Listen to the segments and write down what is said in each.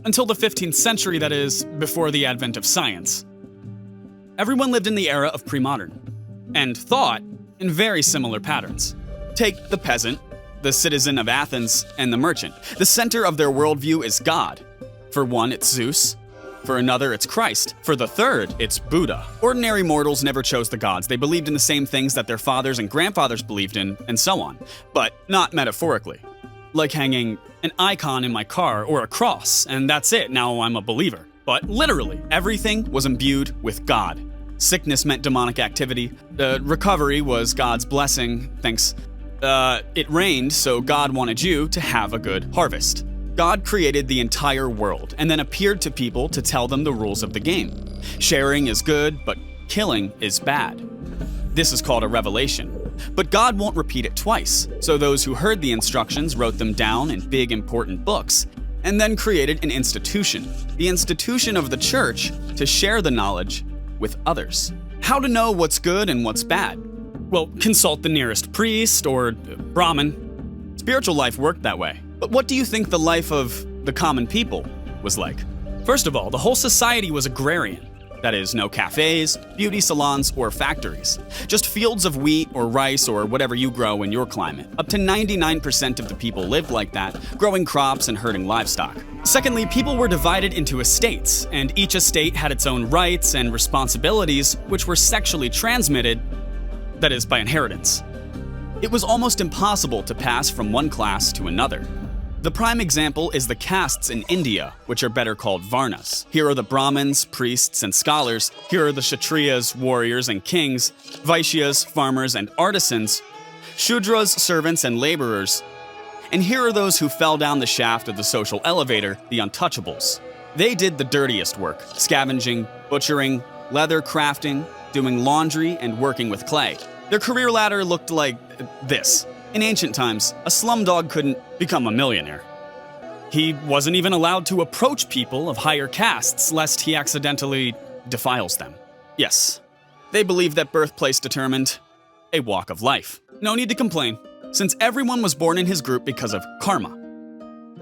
Until the 15th century, that is, before the advent of science. Everyone lived in the era of pre-modern, and thought in very similar patterns. Take the peasant, the citizen of Athens, and the merchant. The center of their worldview is God. For one, it's Zeus. For another, it's Christ. For the third, it's Buddha. Ordinary mortals never chose the gods. They believed in the same things that their fathers and grandfathers believed in, and so on. But not metaphorically. Like hanging an icon in my car or a cross, and that's it, now I'm a believer. But literally, everything was imbued with God. Sickness meant demonic activity. Recovery was God's blessing, thanks. It rained, so God wanted you to have a good harvest. God created the entire world and then appeared to people to tell them the rules of the game. Sharing is good, but killing is bad. This is called a revelation. But God won't repeat it twice, so those who heard the instructions wrote them down in big important books and then created an institution, the institution of the church, to share the knowledge with others. How to know what's good and what's bad? Well, consult the nearest priest or Brahmin. Spiritual life worked that way. But what do you think the life of the common people was like? First of all, the whole society was agrarian. That is, no cafes, beauty salons, or factories. Just fields of wheat or rice or whatever you grow in your climate. Up to 99% of the people lived like that, growing crops and herding livestock. Secondly, people were divided into estates, and each estate had its own rights and responsibilities, which were sexually transmitted, that is, by inheritance. It was almost impossible to pass from one class to another. The prime example is the castes in India, which are better called Varnas. Here are the Brahmins, priests, and scholars. Here are the Kshatriyas, warriors and kings, Vaishyas, farmers and artisans, Shudras, servants and laborers. And here are those who fell down the shaft of the social elevator, the untouchables. They did the dirtiest work, scavenging, butchering, leather crafting, doing laundry, and working with clay. Their career ladder looked like this. In ancient times, a slumdog couldn't become a millionaire. He wasn't even allowed to approach people of higher castes lest he accidentally defiles them. Yes, they believed that birthplace determined a walk of life. No need to complain, since everyone was born in his group because of karma.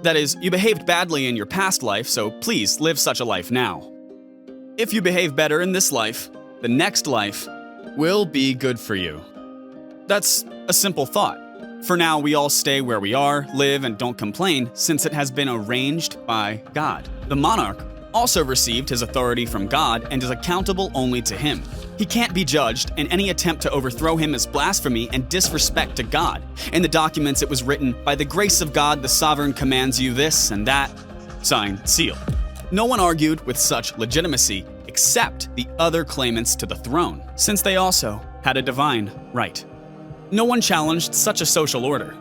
That is, you behaved badly in your past life, so please live such a life now. If you behave better in this life, the next life will be good for you. That's a simple thought. For now, we all stay where we are, live, and don't complain, since it has been arranged by God. The monarch also received his authority from God and is accountable only to him. He can't be judged, and any attempt to overthrow him is blasphemy and disrespect to God. In the documents, it was written, "By the grace of God, the sovereign commands you this and that." Signed, seal. No one argued with such legitimacy except the other claimants to the throne, since they also had a divine right. No one challenged such a social order,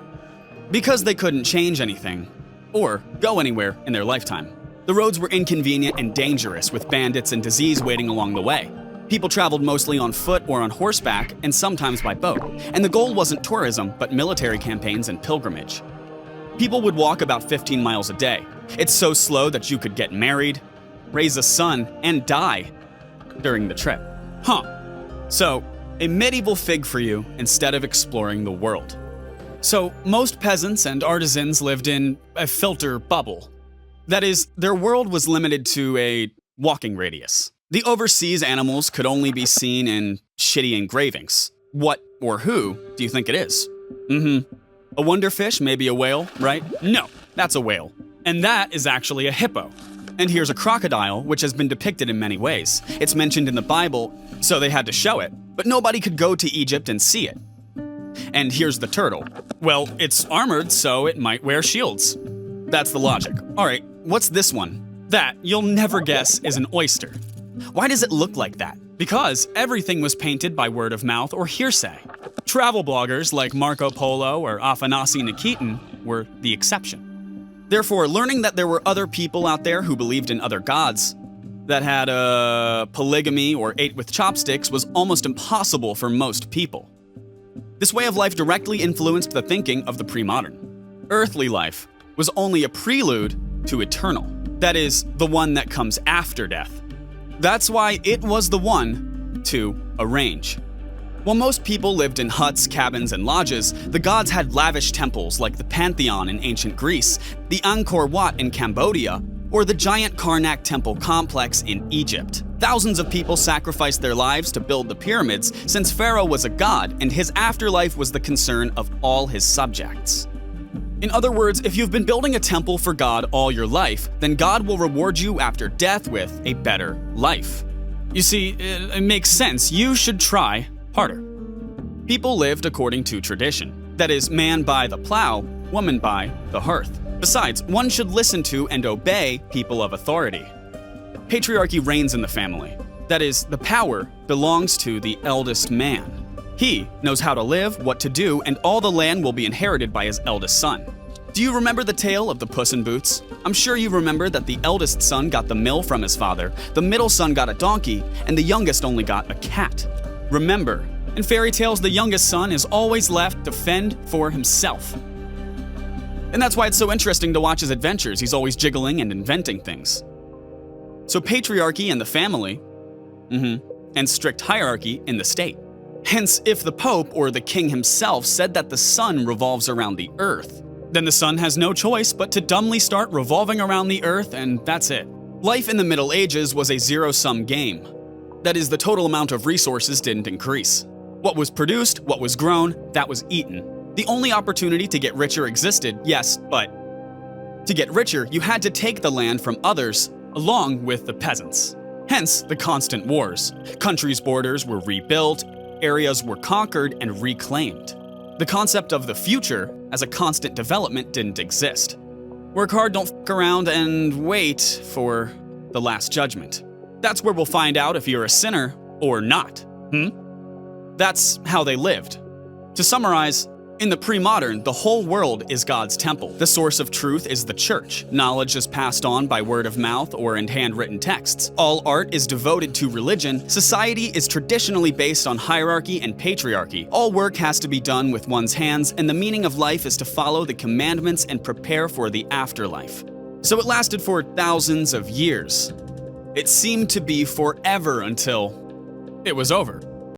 because they couldn't change anything or go anywhere in their lifetime. The roads were inconvenient and dangerous, with bandits and disease waiting along the way. People traveled mostly on foot or on horseback, and sometimes by boat. And the goal wasn't tourism, but military campaigns and pilgrimage. People would walk about 15 miles a day. It's so slow that you could get married, raise a son, and die during the trip. So, a medieval fig for you instead of exploring the world. So, most peasants and artisans lived in a filter bubble. That is, their world was limited to a walking radius. The overseas animals could only be seen in shitty engravings. What or who do you think it is? A wonderfish, maybe a whale, right? No, that's a whale. And that is actually a hippo. And here's a crocodile, which has been depicted in many ways. It's mentioned in the Bible, so they had to show it. But nobody could go to Egypt and see it. And here's the turtle. Well, it's armored, so it might wear shields. That's the logic. All right, what's this one? That, you'll never guess, is an oyster. Why does it look like that? Because everything was painted by word of mouth or hearsay. Travel bloggers like Marco Polo or Afanasi Nikitin were the exception. Therefore, learning that there were other people out there who believed in other gods, that had polygamy or ate with chopsticks, was almost impossible for most people. This way of life directly influenced the thinking of the pre-modern. Earthly life was only a prelude to eternal. That is, the one that comes after death. That's why it was the one to arrange. While most people lived in huts, cabins, and lodges, the gods had lavish temples like the Pantheon in ancient Greece, the Angkor Wat in Cambodia, or the giant Karnak temple complex in Egypt. Thousands of people sacrificed their lives to build the pyramids since Pharaoh was a god and his afterlife was the concern of all his subjects. In other words, if you've been building a temple for God all your life, then God will reward you after death with a better life. You see, it makes sense. You should try harder. People lived according to tradition. That is, man by the plow, woman by the hearth. Besides, one should listen to and obey people of authority. Patriarchy reigns in the family. That is, the power belongs to the eldest man. He knows how to live, what to do, and all the land will be inherited by his eldest son. Do you remember the tale of the Puss in Boots? I'm sure you remember that the eldest son got the mill from his father, the middle son got a donkey, and the youngest only got a cat. Remember, in fairy tales, the youngest son is always left to fend for himself. And that's why it's so interesting to watch his adventures. He's always jiggling and inventing things. So patriarchy in the family, and strict hierarchy in the state. Hence, if the Pope or the king himself said that the sun revolves around the earth, then the sun has no choice but to dumbly start revolving around the earth, and that's it. Life in the Middle Ages was a zero-sum game. That is, the total amount of resources didn't increase. What was produced, what was grown, that was eaten. The only opportunity to get richer existed, yes, but to get richer, you had to take the land from others, along with the peasants. Hence, the constant wars. Countries' borders were rebuilt, areas were conquered and reclaimed. The concept of the future as a constant development didn't exist. Work hard, don't f*** around, and wait for the Last Judgment. That's where we'll find out if you're a sinner or not. That's how they lived. To summarize, in the pre-modern, the whole world is God's temple. The source of truth is the church. Knowledge is passed on by word of mouth or in handwritten texts. All art is devoted to religion. Society is traditionally based on hierarchy and patriarchy. All work has to be done with one's hands, and the meaning of life is to follow the commandments and prepare for the afterlife. So it lasted for thousands of years. It seemed to be forever until it was over.